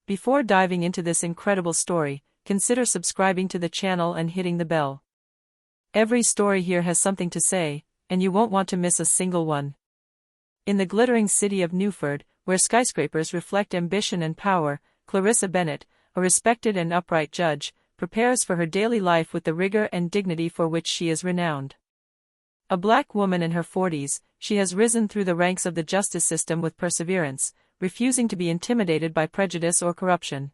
Before diving into this incredible story, consider subscribing to the channel and hitting the bell. Every story here has something to say, and you won't want to miss a single one. In the glittering city of Newford, where skyscrapers reflect ambition and power, Clarissa Bennett, a respected and upright judge, prepares for her daily life with the rigor and dignity for which she is renowned. A black woman in her 40s, she has risen through the ranks of the justice system with perseverance, refusing to be intimidated by prejudice or corruption.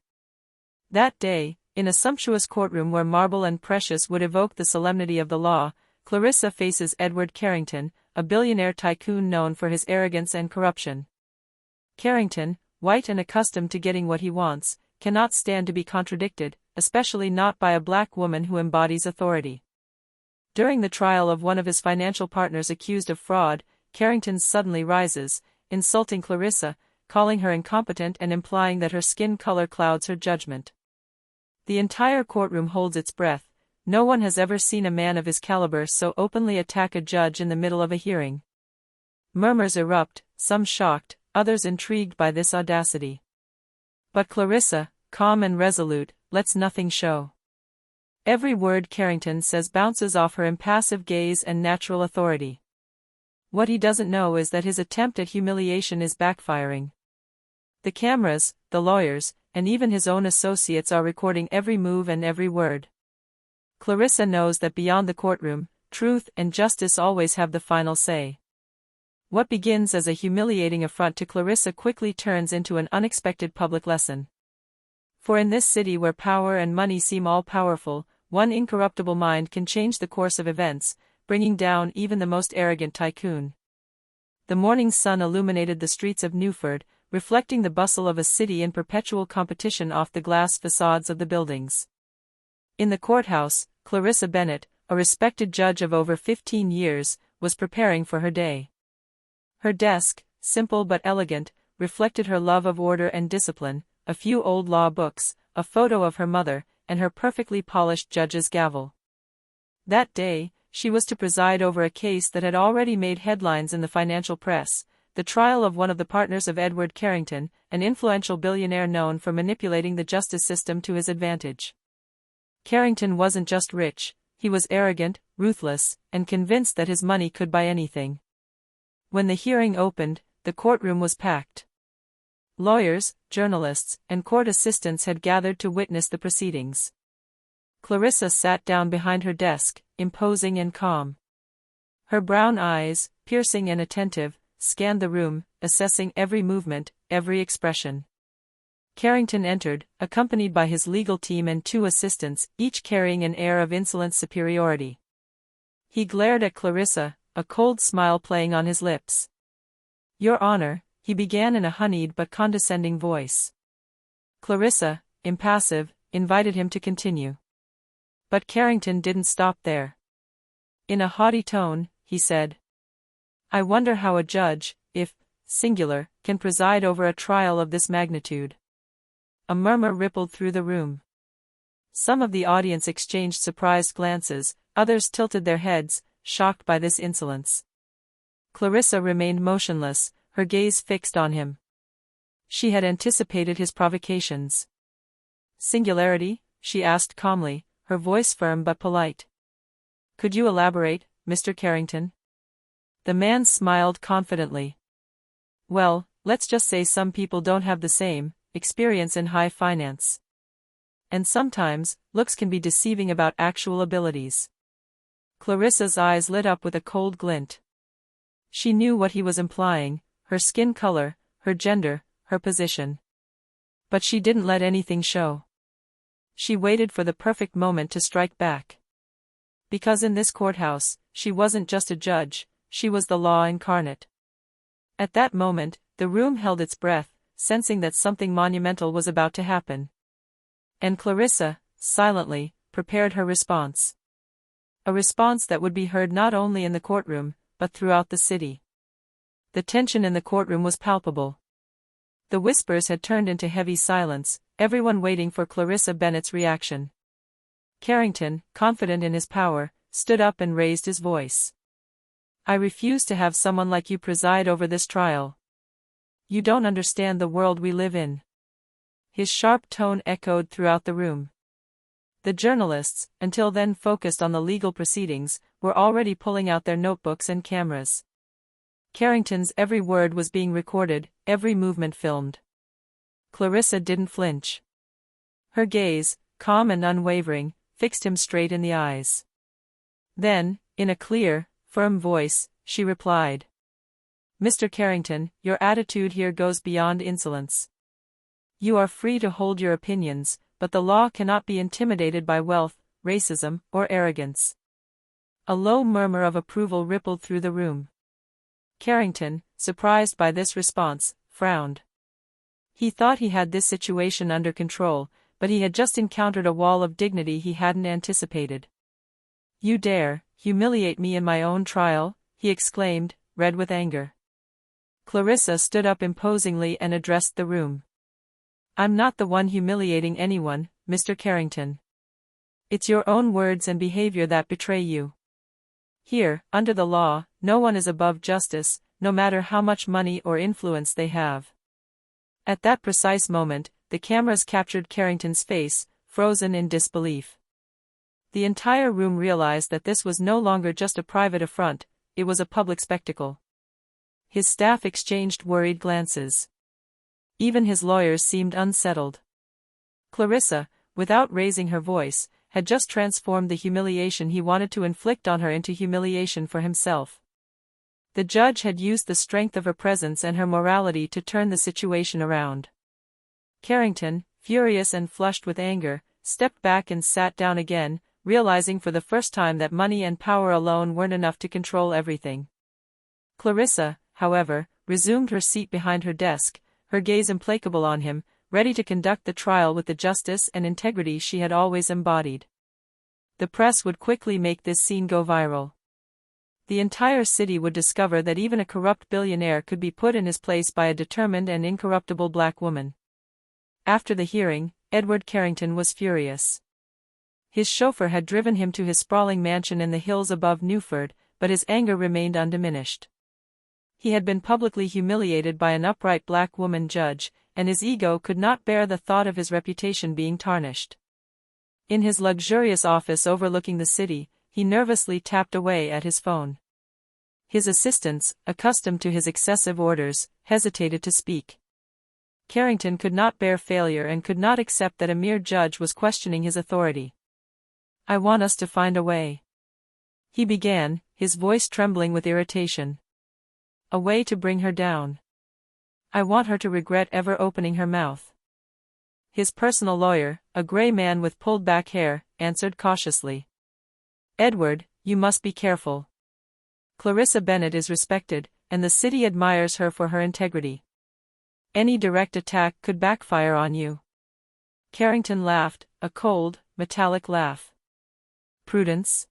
That day, in a sumptuous courtroom where marble and precious would evoke the solemnity of the law, Clarissa faces Edward Carrington, a billionaire tycoon known for his arrogance and corruption. Carrington, white and accustomed to getting what he wants, cannot stand to be contradicted, especially not by a black woman who embodies authority. During the trial of one of his financial partners accused of fraud, Carrington suddenly rises, insulting Clarissa, calling her incompetent and implying that her skin color clouds her judgment. The entire courtroom holds its breath. No one has ever seen a man of his caliber so openly attack a judge in the middle of a hearing. Murmurs erupt, some shocked, others intrigued by this audacity. But Clarissa, calm and resolute, lets nothing show. Every word Carrington says bounces off her impassive gaze and natural authority. What he doesn't know is that his attempt at humiliation is backfiring. The cameras, the lawyers, and even his own associates are recording every move and every word. Clarissa knows that beyond the courtroom, truth and justice always have the final say. What begins as a humiliating affront to Clarissa quickly turns into an unexpected public lesson. For in this city where power and money seem all-powerful, one incorruptible mind can change the course of events, bringing down even the most arrogant tycoon. The morning sun illuminated the streets of Newford, reflecting the bustle of a city in perpetual competition off the glass facades of the buildings. In the courthouse, Clarissa Bennett, a respected judge of over 15 years, was preparing for her day. Her desk, simple but elegant, reflected her love of order and discipline, a few old law books, a photo of her mother, and her perfectly polished judge's gavel. That day, she was to preside over a case that had already made headlines in the financial press, the trial of one of the partners of Edward Carrington, an influential billionaire known for manipulating the justice system to his advantage. Carrington wasn't just rich, he was arrogant, ruthless, and convinced that his money could buy anything. When the hearing opened, the courtroom was packed. Lawyers, journalists, and court assistants had gathered to witness the proceedings. Clarissa sat down behind her desk, imposing and calm. Her brown eyes, piercing and attentive, scanned the room, assessing every movement, every expression. Carrington entered, accompanied by his legal team and 2 assistants, each carrying an air of insolent superiority. He glared at Clarissa, a cold smile playing on his lips. "Your Honor," he began in a honeyed but condescending voice. Clarissa, impassive, invited him to continue. But Carrington didn't stop there. In a haughty tone, he said, "I wonder how a judge, if singular, can preside over a trial of this magnitude." A murmur rippled through the room. Some of the audience exchanged surprised glances, others tilted their heads, shocked by this insolence. Clarissa remained motionless, her gaze fixed on him. She had anticipated his provocations. "Singularity?" she asked calmly, her voice firm but polite. "Could you elaborate, Mr. Carrington?" The man smiled confidently. "Well, let's just say some people don't have the same experience in high finance. And sometimes, looks can be deceiving about actual abilities." Clarissa's eyes lit up with a cold glint. She knew what he was implying, her skin color, her gender, her position. But she didn't let anything show. She waited for the perfect moment to strike back. Because in this courthouse, she wasn't just a judge, she was the law incarnate. At that moment, the room held its breath, sensing that something monumental was about to happen. And Clarissa, silently, prepared her response. A response that would be heard not only in the courtroom, but throughout the city. The tension in the courtroom was palpable. The whispers had turned into heavy silence, everyone waiting for Clarissa Bennett's reaction. Carrington, confident in his power, stood up and raised his voice. "I refuse to have someone like you preside over this trial. You don't understand the world we live in. His sharp tone echoed throughout the room. The journalists, until then focused on the legal proceedings, were already pulling out their notebooks and cameras. Carrington's every word was being recorded, every movement filmed. Clarissa didn't flinch. Her gaze, calm and unwavering, fixed him straight in the eyes. Then, in a clear, firm voice, she replied. "Mr. Carrington, your attitude here goes beyond insolence. You are free to hold your opinions, but the law cannot be intimidated by wealth, racism, or arrogance." A low murmur of approval rippled through the room. Carrington, surprised by this response, frowned. He thought he had this situation under control, but he had just encountered a wall of dignity he hadn't anticipated. "You dare humiliate me in my own trial?" he exclaimed, red with anger. Clarissa stood up imposingly and addressed the room. "I'm not the one humiliating anyone, Mr. Carrington. It's your own words and behavior that betray you. Here, under the law, no one is above justice, no matter how much money or influence they have." At that precise moment, the cameras captured Carrington's face, frozen in disbelief. The entire room realized that this was no longer just a private affront, it was a public spectacle. His staff exchanged worried glances. Even his lawyers seemed unsettled. Clarissa, without raising her voice, had just transformed the humiliation he wanted to inflict on her into humiliation for himself. The judge had used the strength of her presence and her morality to turn the situation around. Carrington, furious and flushed with anger, stepped back and sat down again, realizing for the first time that money and power alone weren't enough to control everything. Clarissa, however, resumed her seat behind her desk, her gaze implacable on him, ready to conduct the trial with the justice and integrity she had always embodied. The press would quickly make this scene go viral. The entire city would discover that even a corrupt billionaire could be put in his place by a determined and incorruptible black woman. After the hearing, Edward Carrington was furious. His chauffeur had driven him to his sprawling mansion in the hills above Newford, but his anger remained undiminished. He had been publicly humiliated by an upright black woman judge, and his ego could not bear the thought of his reputation being tarnished. In his luxurious office overlooking the city, he nervously tapped away at his phone. His assistants, accustomed to his excessive orders, hesitated to speak. Carrington could not bear failure and could not accept that a mere judge was questioning his authority. "I want us to find a way," he began, his voice trembling with irritation. "A way to bring her down. I want her to regret ever opening her mouth." His personal lawyer, a gray man with pulled-back hair, answered cautiously. "Edward, you must be careful. Clarissa Bennett is respected, and the city admires her for her integrity. Any direct attack could backfire on you." Carrington laughed, a cold, metallic laugh. "Prudence?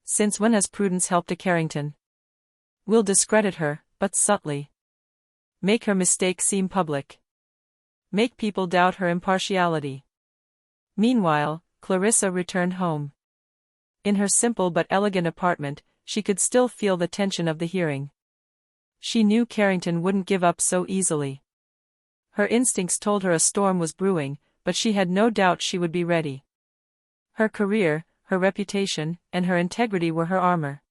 Since when has prudence helped a Carrington? We'll discredit her, but subtly. Make her mistake seem public. Make people doubt her impartiality." Meanwhile, Clarissa returned home. In her simple but elegant apartment, she could still feel the tension of the hearing. She knew Carrington wouldn't give up so easily. Her instincts told her a storm was brewing, but she had no doubt she would be ready. Her career, her reputation, and her integrity were her armor.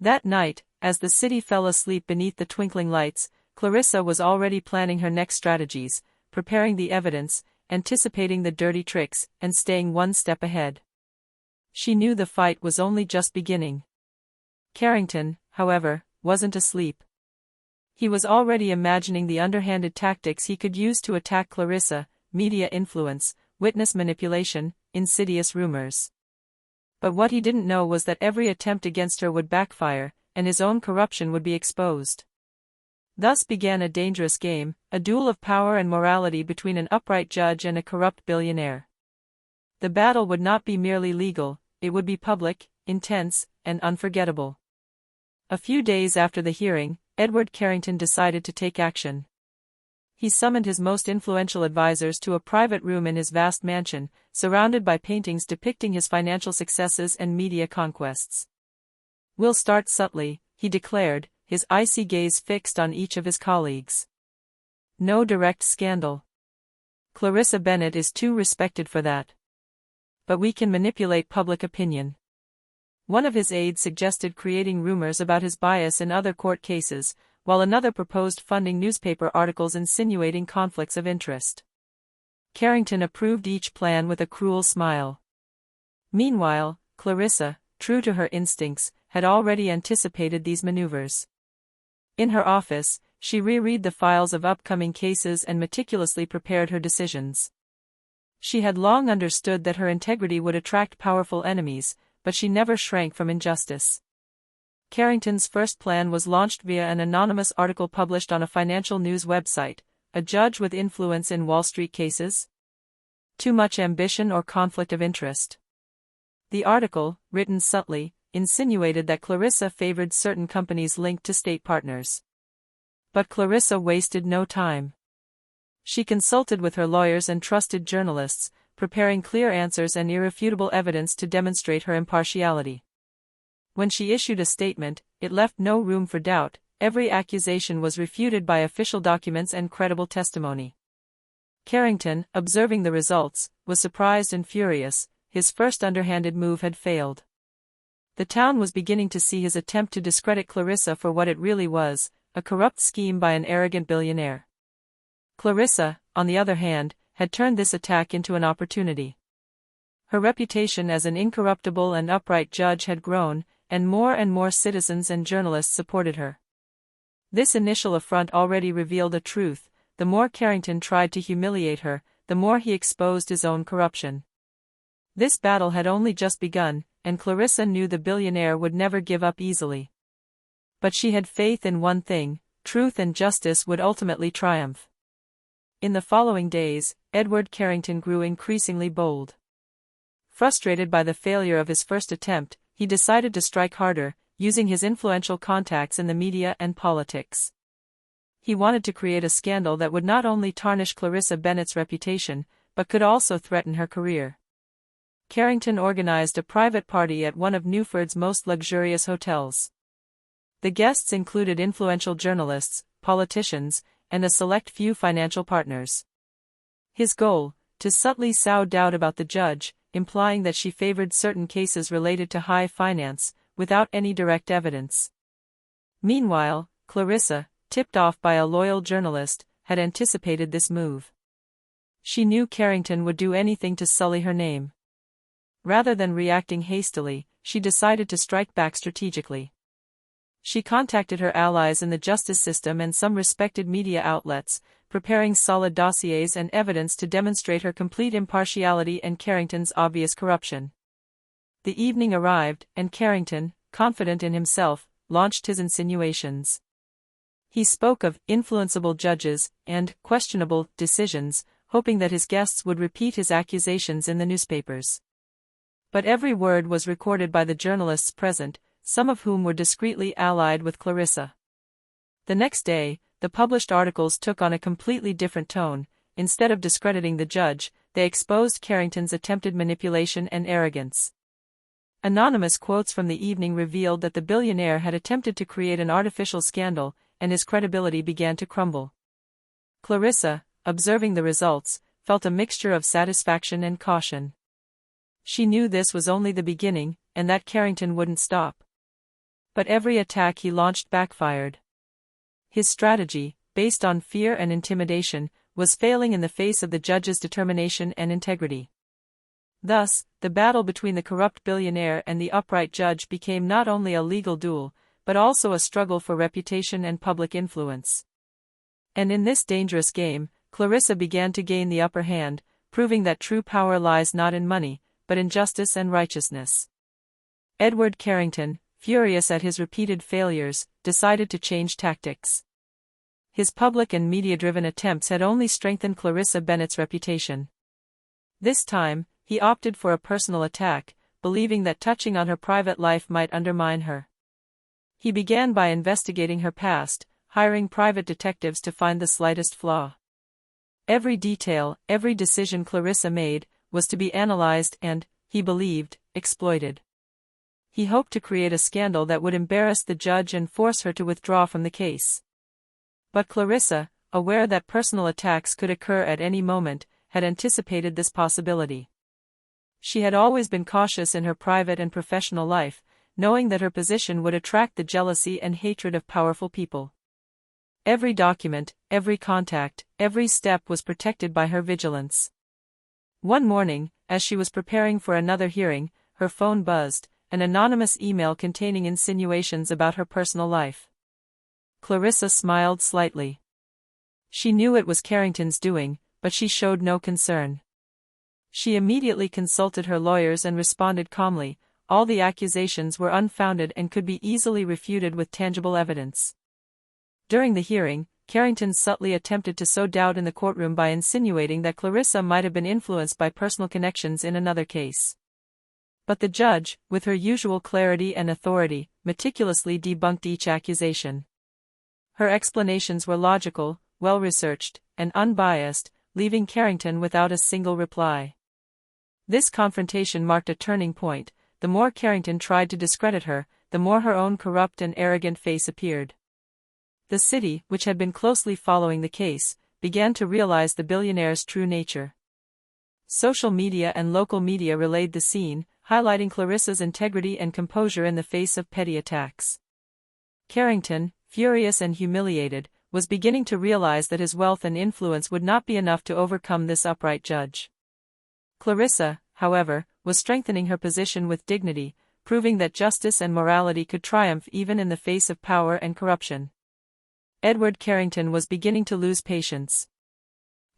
That night, as the city fell asleep beneath the twinkling lights, Clarissa was already planning her next strategies, preparing the evidence, anticipating the dirty tricks, and staying one step ahead. She knew the fight was only just beginning. Carrington, however, wasn't asleep. He was already imagining the underhanded tactics he could use to attack Clarissa: media influence, witness manipulation, insidious rumors. But what he didn't know was that every attempt against her would backfire, and his own corruption would be exposed. Thus began a dangerous game, a duel of power and morality between an upright judge and a corrupt billionaire. The battle would not be merely legal, it would be public, intense, and unforgettable. A few days after the hearing, Edward Carrington decided to take action. He summoned his most influential advisors to a private room in his vast mansion, surrounded by paintings depicting his financial successes and media conquests. "We'll start subtly," he declared, his icy gaze fixed on each of his colleagues. "No direct scandal. Clarissa Bennett is too respected for that. But we can manipulate public opinion. One of his aides suggested creating rumors about his bias in other court cases, while another proposed funding newspaper articles insinuating conflicts of interest. Carrington approved each plan with a cruel smile. Meanwhile, Clarissa, true to her instincts, had already anticipated these maneuvers. In her office, she reread the files of upcoming cases and meticulously prepared her decisions. She had long understood that her integrity would attract powerful enemies, but she never shrank from injustice. Carrington's first plan was launched via an anonymous article published on a financial news website: a judge with influence in Wall Street cases? Too much ambition or conflict of interest? The article, written subtly, insinuated that Clarissa favored certain companies linked to state partners. But Clarissa wasted no time. She consulted with her lawyers and trusted journalists, preparing clear answers and irrefutable evidence to demonstrate her impartiality. When she issued a statement, it left no room for doubt. Every accusation was refuted by official documents and credible testimony. Carrington, observing the results, was surprised and furious. His first underhanded move had failed. The town was beginning to see his attempt to discredit Clarissa for what it really was: a corrupt scheme by an arrogant billionaire. Clarissa, on the other hand, had turned this attack into an opportunity. Her reputation as an incorruptible and upright judge had grown, and more citizens and journalists supported her. This initial affront already revealed a truth: the more Carrington tried to humiliate her, the more he exposed his own corruption. This battle had only just begun, and Clarissa knew the billionaire would never give up easily. But she had faith in one thing: truth and justice would ultimately triumph. In the following days, Edward Carrington grew increasingly bold. Frustrated by the failure of his first attempt, he decided to strike harder, using his influential contacts in the media and politics. He wanted to create a scandal that would not only tarnish Clarissa Bennett's reputation, but could also threaten her career. Carrington organized a private party at one of Newford's most luxurious hotels. The guests included influential journalists, politicians, and a select few financial partners. His goal: to subtly sow doubt about the judge, implying that she favored certain cases related to high finance, without any direct evidence. Meanwhile, Clarissa, tipped off by a loyal journalist, had anticipated this move. She knew Carrington would do anything to sully her name. Rather than reacting hastily, she decided to strike back strategically. She contacted her allies in the justice system and some respected media outlets, preparing solid dossiers and evidence to demonstrate her complete impartiality and Carrington's obvious corruption. The evening arrived, and Carrington, confident in himself, launched his insinuations. He spoke of influenceable judges and questionable decisions, hoping that his guests would repeat his accusations in the newspapers. But every word was recorded by the journalists present, some of whom were discreetly allied with Clarissa. The next day, the published articles took on a completely different tone. Instead of discrediting the judge, they exposed Carrington's attempted manipulation and arrogance. Anonymous quotes from the evening revealed that the billionaire had attempted to create an artificial scandal, and his credibility began to crumble. Clarissa, observing the results, felt a mixture of satisfaction and caution. She knew this was only the beginning, and that Carrington wouldn't stop. But every attack he launched backfired. His strategy, based on fear and intimidation, was failing in the face of the judge's determination and integrity. Thus, the battle between the corrupt billionaire and the upright judge became not only a legal duel, but also a struggle for reputation and public influence. And in this dangerous game, Clarissa began to gain the upper hand, proving that true power lies not in money, but in justice and righteousness. Edward Carrington, furious at his repeated failures, decided to change tactics. His public and media-driven attempts had only strengthened Clarissa Bennett's reputation. This time, he opted for a personal attack, believing that touching on her private life might undermine her. He began by investigating her past, hiring private detectives to find the slightest flaw. Every detail, every decision Clarissa made, was to be analyzed and, he believed, exploited. He hoped to create a scandal that would embarrass the judge and force her to withdraw from the case. But Clarissa, aware that personal attacks could occur at any moment, had anticipated this possibility. She had always been cautious in her private and professional life, knowing that her position would attract the jealousy and hatred of powerful people. Every document, every contact, every step was protected by her vigilance. One morning, as she was preparing for another hearing, her phone buzzed, an anonymous email containing insinuations about her personal life. Clarissa smiled slightly. She knew it was Carrington's doing, but she showed no concern. She immediately consulted her lawyers and responded calmly, all the accusations were unfounded and could be easily refuted with tangible evidence. During the hearing, Carrington subtly attempted to sow doubt in the courtroom by insinuating that Clarissa might have been influenced by personal connections in another case. But the judge, with her usual clarity and authority, meticulously debunked each accusation. Her explanations were logical, well-researched, and unbiased, leaving Carrington without a single reply. This confrontation marked a turning point. The more Carrington tried to discredit her, the more her own corrupt and arrogant face appeared. The city, which had been closely following the case, began to realize the billionaire's true nature. Social media and local media relayed the scene, highlighting Clarissa's integrity and composure in the face of petty attacks. Carrington, furious and humiliated, was beginning to realize that his wealth and influence would not be enough to overcome this upright judge. Clarissa, however, was strengthening her position with dignity, proving that justice and morality could triumph even in the face of power and corruption. Edward Carrington was beginning to lose patience.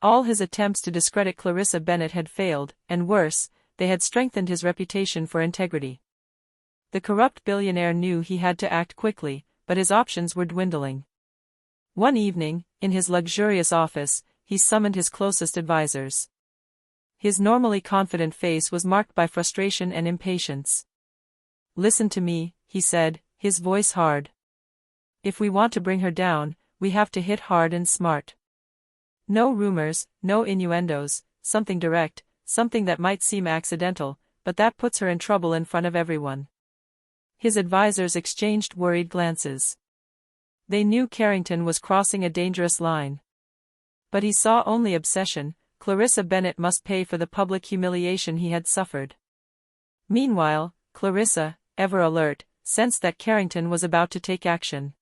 All his attempts to discredit Clarissa Bennet had failed, and worse, they had strengthened his reputation for integrity. The corrupt billionaire knew he had to act quickly, but his options were dwindling. One evening, in his luxurious office, he summoned his closest advisors. His normally confident face was marked by frustration and impatience. "Listen to me," he said, his voice hard. "If we want to bring her down, we have to hit hard and smart. No rumors, no innuendos, something direct, something that might seem accidental, but that puts her in trouble in front of everyone." His advisors exchanged worried glances. They knew Carrington was crossing a dangerous line. But he saw only obsession. Clarissa Bennet must pay for the public humiliation he had suffered. Meanwhile, Clarissa, ever alert, sensed that Carrington was about to take action.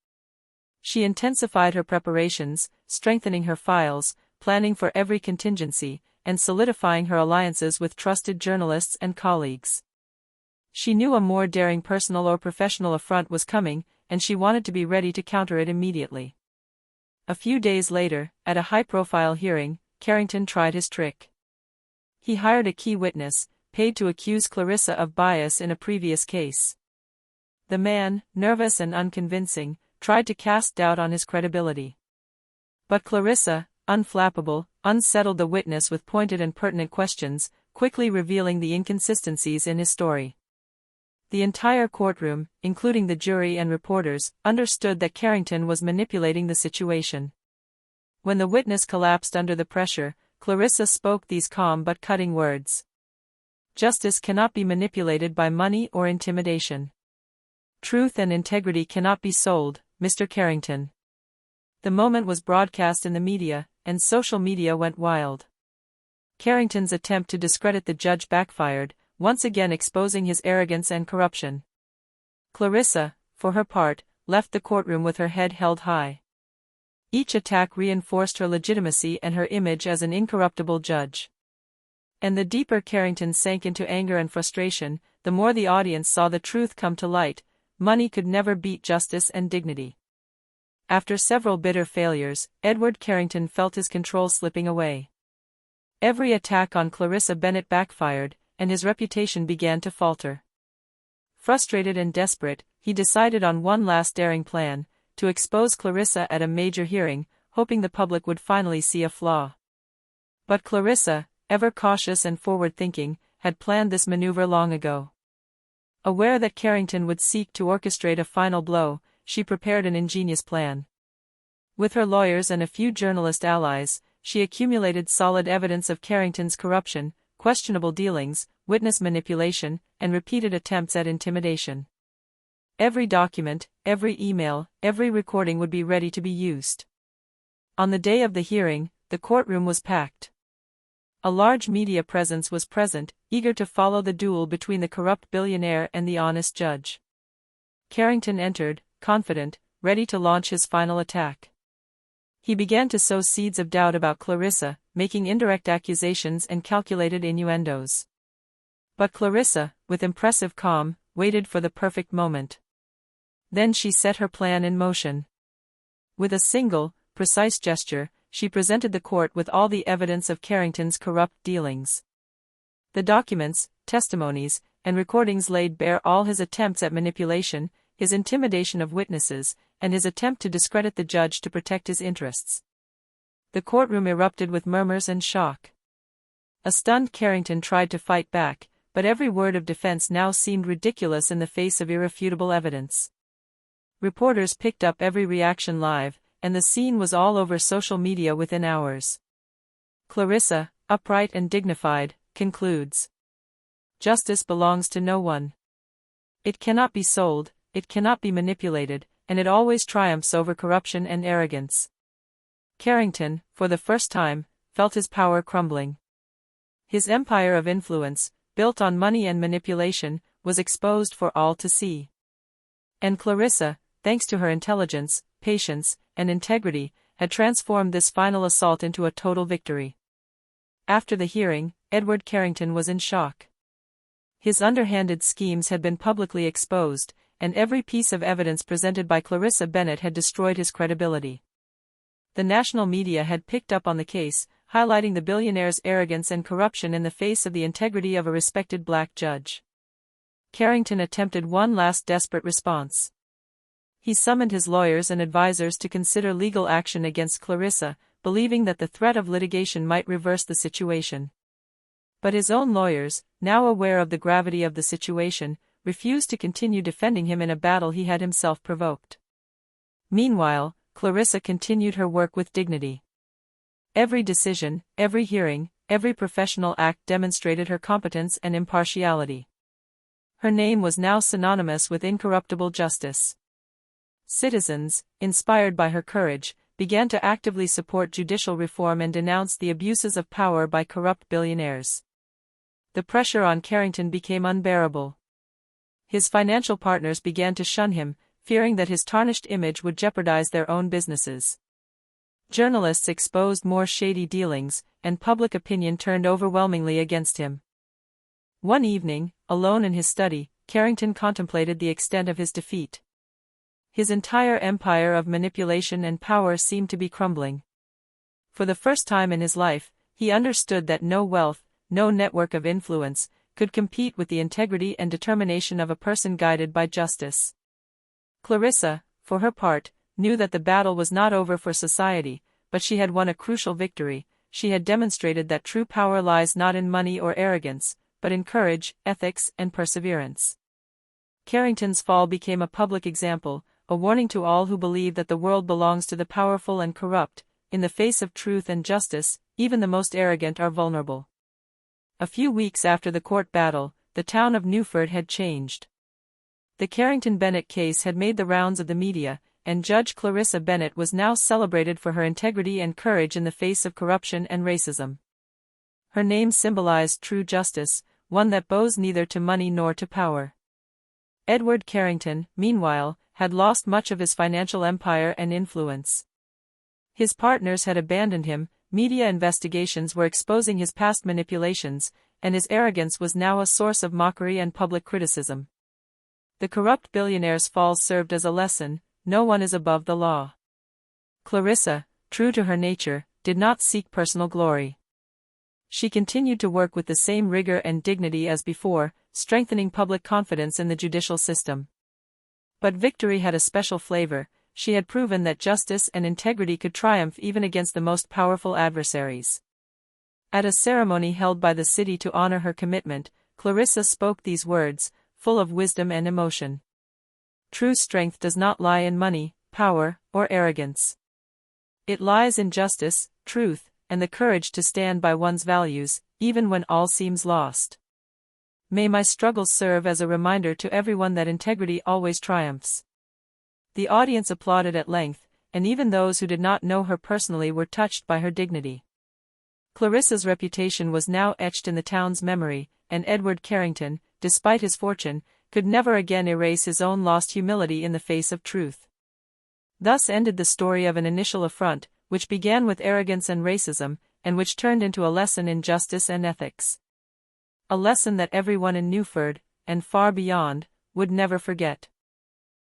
She intensified her preparations, strengthening her files, planning for every contingency, and solidifying her alliances with trusted journalists and colleagues. She knew a more daring personal or professional affront was coming, and she wanted to be ready to counter it immediately. A few days later, at a high-profile hearing, Carrington tried his trick. He hired a key witness, paid to accuse Clarissa of bias in a previous case. The man, nervous and unconvincing, tried to cast doubt on his credibility. But Clarissa, unflappable, unsettled the witness with pointed and pertinent questions, quickly revealing the inconsistencies in his story. The entire courtroom, including the jury and reporters, understood that Carrington was manipulating the situation. When the witness collapsed under the pressure, Clarissa spoke these calm but cutting words. "Justice cannot be manipulated by money or intimidation. Truth and integrity cannot be sold, Mr. Carrington." The moment was broadcast in the media, and social media went wild. Carrington's attempt to discredit the judge backfired, once again exposing his arrogance and corruption. Clarissa, for her part, left the courtroom with her head held high. Each attack reinforced her legitimacy and her image as an incorruptible judge. And the deeper Carrington sank into anger and frustration, the more the audience saw the truth come to light: money could never beat justice and dignity. After several bitter failures, Edward Carrington felt his control slipping away. Every attack on Clarissa Bennet backfired, and his reputation began to falter. Frustrated and desperate, he decided on one last daring plan: to expose Clarissa at a major hearing, hoping the public would finally see a flaw. But Clarissa, ever cautious and forward-thinking, had planned this maneuver long ago. Aware that Carrington would seek to orchestrate a final blow, she prepared an ingenious plan. With her lawyers and a few journalist allies, she accumulated solid evidence of Carrington's corruption, questionable dealings, witness manipulation, and repeated attempts at intimidation. Every document, every email, every recording would be ready to be used. On the day of the hearing, the courtroom was packed. A large media presence was present, eager to follow the duel between the corrupt billionaire and the honest judge. Carrington entered, confident, ready to launch his final attack. He began to sow seeds of doubt about Clarissa, making indirect accusations and calculated innuendos. But Clarissa, with impressive calm, waited for the perfect moment. Then she set her plan in motion. With a single, precise gesture, she presented the court with all the evidence of Carrington's corrupt dealings. The documents, testimonies, and recordings laid bare all his attempts at manipulation, his intimidation of witnesses, and his attempt to discredit the judge to protect his interests. The courtroom erupted with murmurs and shock. A stunned Carrington tried to fight back, but every word of defense now seemed ridiculous in the face of irrefutable evidence. Reporters picked up every reaction live, and the scene was all over social media within hours. Clarissa, upright and dignified, concludes. Justice belongs to no one. It cannot be sold, it cannot be manipulated, and it always triumphs over corruption and arrogance. Carrington, for the first time, felt his power crumbling. His empire of influence, built on money and manipulation, was exposed for all to see. And Clarissa, thanks to her intelligence, patience, and integrity, had transformed this final assault into a total victory. After the hearing, Edward Carrington was in shock. His underhanded schemes had been publicly exposed, and every piece of evidence presented by Clarissa Bennett had destroyed his credibility. The national media had picked up on the case, highlighting the billionaire's arrogance and corruption in the face of the integrity of a respected black judge. Carrington attempted one last desperate response. He summoned his lawyers and advisors to consider legal action against Clarissa, believing that the threat of litigation might reverse the situation. But his own lawyers, now aware of the gravity of the situation, refused to continue defending him in a battle he had himself provoked. Meanwhile, Clarissa continued her work with dignity. Every decision, every hearing, every professional act demonstrated her competence and impartiality. Her name was now synonymous with incorruptible justice. Citizens, inspired by her courage, began to actively support judicial reform and denounce the abuses of power by corrupt billionaires. The pressure on Carrington became unbearable. His financial partners began to shun him, fearing that his tarnished image would jeopardize their own businesses. Journalists exposed more shady dealings, and public opinion turned overwhelmingly against him. One evening, alone in his study, Carrington contemplated the extent of his defeat. His entire empire of manipulation and power seemed to be crumbling. For the first time in his life, he understood that no wealth, no network of influence, could compete with the integrity and determination of a person guided by justice. Clarissa, for her part, knew that the battle was not over for society, but she had won a crucial victory. She had demonstrated that true power lies not in money or arrogance, but in courage, ethics, and perseverance. Carrington's fall became a public example, a warning to all who believe that the world belongs to the powerful and corrupt. In the face of truth and justice, even the most arrogant are vulnerable. A few weeks after the court battle, the town of Newford had changed. The Carrington Bennett case had made the rounds of the media, and Judge Clarissa Bennett was now celebrated for her integrity and courage in the face of corruption and racism. Her name symbolized true justice, one that bows neither to money nor to power. Edward Carrington, meanwhile, had lost much of his financial empire and influence. His partners had abandoned him, media investigations were exposing his past manipulations, and his arrogance was now a source of mockery and public criticism. The corrupt billionaire's fall served as a lesson: no one is above the law. Clarissa, true to her nature, did not seek personal glory. She continued to work with the same rigor and dignity as before, strengthening public confidence in the judicial system. But victory had a special flavor. She had proven that justice and integrity could triumph even against the most powerful adversaries. At a ceremony held by the city to honor her commitment, Clarissa spoke these words, full of wisdom and emotion. True strength does not lie in money, power, or arrogance. It lies in justice, truth, and the courage to stand by one's values, even when all seems lost. May my struggles serve as a reminder to everyone that integrity always triumphs. The audience applauded at length, and even those who did not know her personally were touched by her dignity. Clarissa's reputation was now etched in the town's memory, and Edward Carrington, despite his fortune, could never again erase his own lost humility in the face of truth. Thus ended the story of an initial affront, which began with arrogance and racism, and which turned into a lesson in justice and ethics. A lesson that everyone in Newford, and far beyond, would never forget.